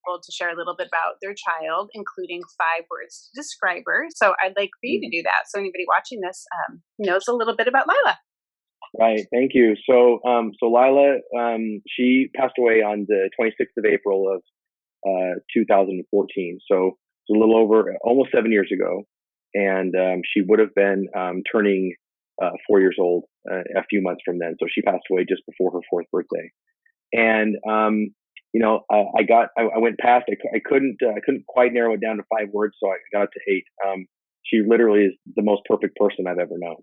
people to share a little bit about their child, including 5 words to describe her. So I'd like for you to do that, so anybody watching this knows a little bit about Lila. Right. Thank you. So, Lila, she passed away on the 26th of April of 2014. So it's a little over, almost 7 years ago, and she would have been turning 4 years old a few months from then. So she passed away just before her 4th birthday. And I went past. I couldn't quite narrow it down to 5 words, so I got it to 8. She literally is the most perfect person I've ever known.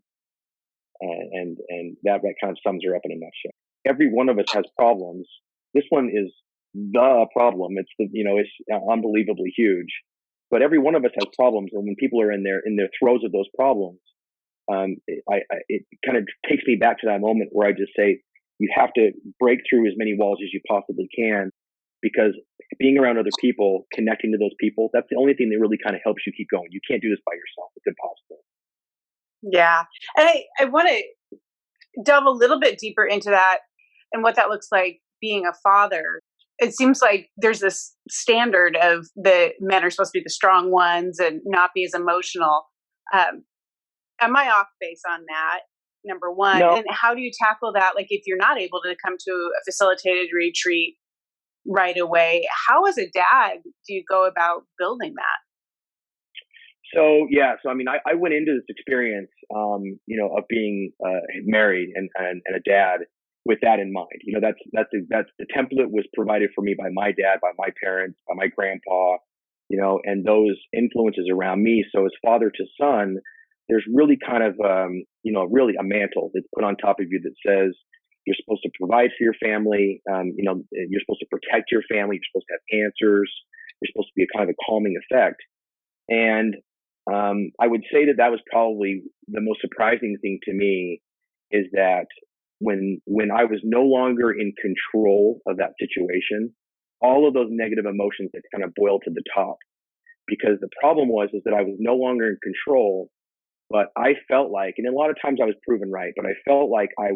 And that kind of sums her up in a nutshell. Every one of us has problems. This one is the problem. It's unbelievably huge, but every one of us has problems. And when people are in their throes of those problems, it kind of takes me back to that moment where I just say, you have to break through as many walls as you possibly can, because being around other people, connecting to those people, that's the only thing that really kind of helps you keep going. You can't do this by yourself. It's impossible. Yeah. And I want to delve a little bit deeper into that and what that looks like being a father. It seems like there's this standard of the men are supposed to be the strong ones and not be as emotional. Am I off base on that? Number one. No. And how do you tackle that? Like, if you're not able to come to a facilitated retreat right away, how as a dad do you go about building that? So I mean, I went into this experience, of being married and a dad with that in mind. That's the template was provided for me by my dad, by my parents, by my grandpa, and those influences around me. So as father to son, there's really kind of, really a mantle that's put on top of you that says you're supposed to provide for your family. You're supposed to protect your family. You're supposed to have answers. You're supposed to be a kind of a calming effect. And I would say that was probably the most surprising thing to me, is that when I was no longer in control of that situation, all of those negative emotions that kind of boiled to the top. Because the problem is that I was no longer in control, but I felt like, and a lot of times I was proven right, but I felt like I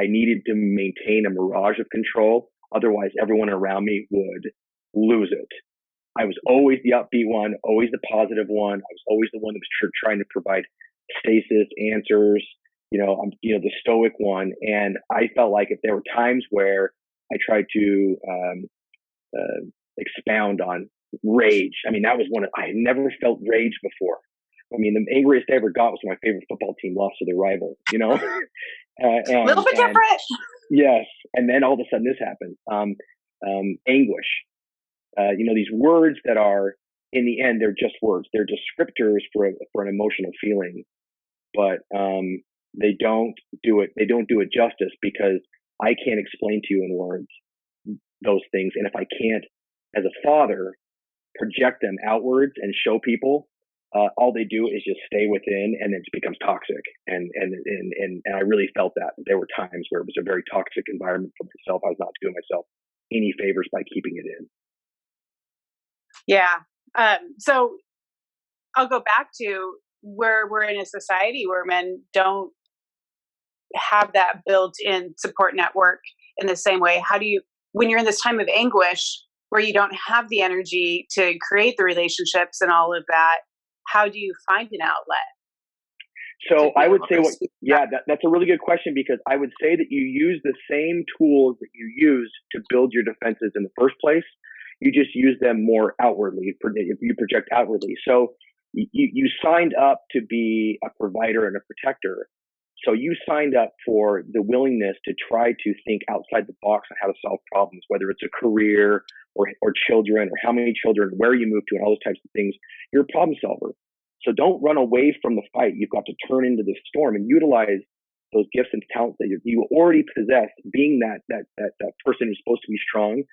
needed to maintain a mirage of control. Otherwise, everyone around me would lose it. I was always the upbeat one, always the positive one. I was always the one that was trying to provide stasis, answers. I'm the stoic one. And I felt like if there were times where I tried to expound on rage, I mean, that was I had never felt rage before. I mean, the angriest I ever got was when my favorite football team lost to their rival, A little bit different. Yes. And then all of a sudden this happened. Anguish. These words that are, in the end, they're just words. They're descriptors for an emotional feeling, but they don't do it justice, because I can't explain to you in words those things. And if I can't, as a father, project them outwards and show people, all they do is just stay within, and it becomes toxic. And I really felt that there were times where it was a very toxic environment for myself. I was not doing myself any favors by keeping it in. Yeah. So I'll go back to where we're in a society where men don't have that built-in support network in the same way. How do you, when you're in this time of anguish where you don't have the energy to create the relationships and all of that, how do you find an outlet? So I would say, that's a really good question, because I would say that you use the same tools that you use to build your defenses in the first place. You just use them more outwardly. You project outwardly. So you signed up to be a provider and a protector. So you signed up for the willingness to try to think outside the box on how to solve problems, whether it's a career or children, or how many children, where you move to, and all those types of things. You're a problem solver. So don't run away from the fight. You've got to turn into the storm and utilize those gifts and talents that you already possess. Being that person who's supposed to be strong,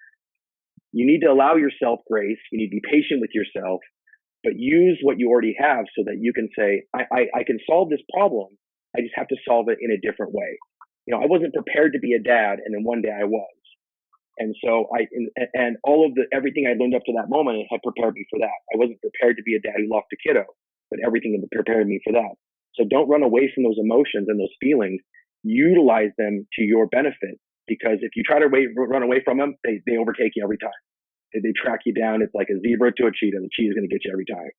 you need to allow yourself grace. You need to be patient with yourself, but use what you already have so that you can say, I can solve this problem. I just have to solve it in a different way. I wasn't prepared to be a dad, and then one day I was. And so all of everything I learned up to that moment had prepared me for that. I wasn't prepared to be a dad who lost a kiddo, but everything had prepared me for that. So don't run away from those emotions and those feelings. Utilize them to your benefit, because if you try to run away from them, they overtake you every time. They track you down. It's like a zebra to a cheetah. The cheetah's going to get you every time.